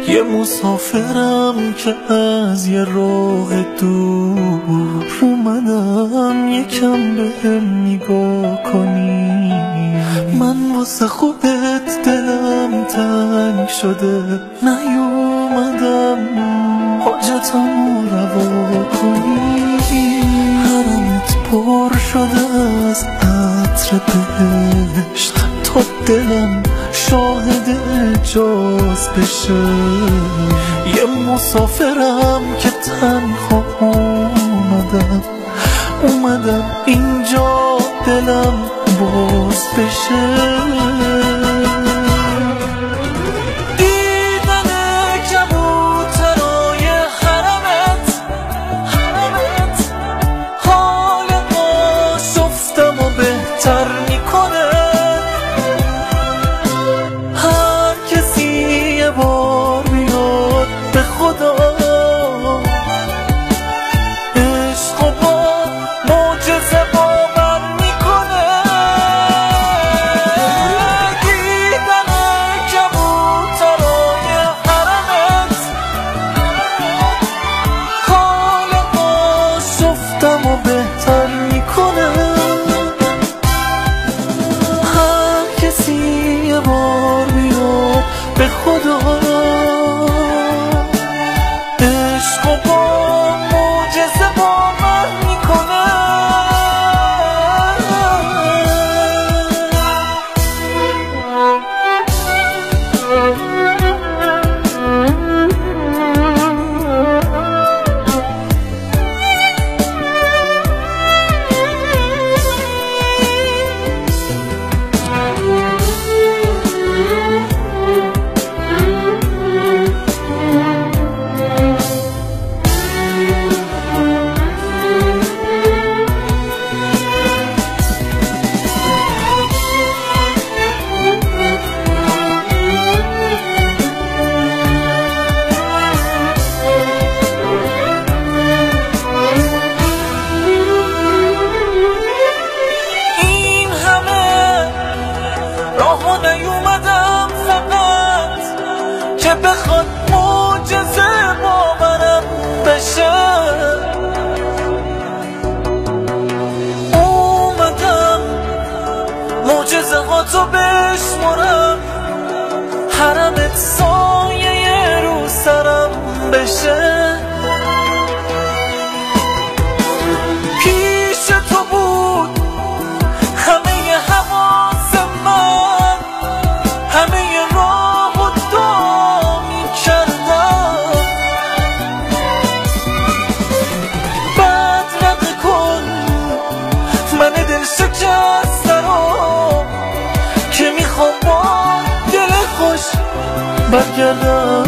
یه مسافرم که از یه راه دور اومدم، یکم بهم نگاه کنی. من واسه خودت دلم تنگ شده، نیومدم حاجتمو روا کنی. حرمت پر شده از عطر بهشت، تا دلم شاهد اعجاز بشه. یه مسافرم که تنها اومدم اینجا دلم باز بشه. به خدا عشق با معجزه با من میکنه. نیومدم فقط که بخواد معجزه با منم بشه. اومدم معجزه ها تو بشمرم، حرمت سایه رو سرم بشه. پیش تو بود همه حواس من، همه راه و دعا می‌کردم. بدرقه کن من دل شکسته رو، که میخوام با دل خوش برگردم.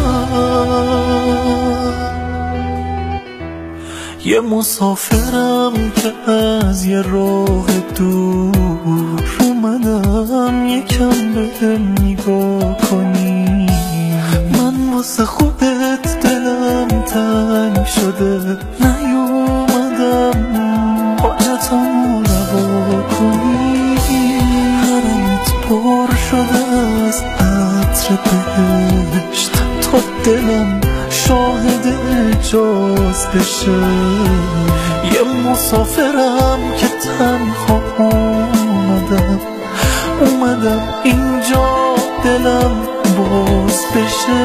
یه مسافرم که از یه راه دور اومدم، یکم بهم نگاه کنی. من واسه خودت دلم تنگ شده، نیومدم حاجتمو روا کنی. حرمت پر شده از عطر بهشت، تا دلم شاهد اعجاز بشه. یه مسافرم که تنها اومدم اینجا دلم باز بشه.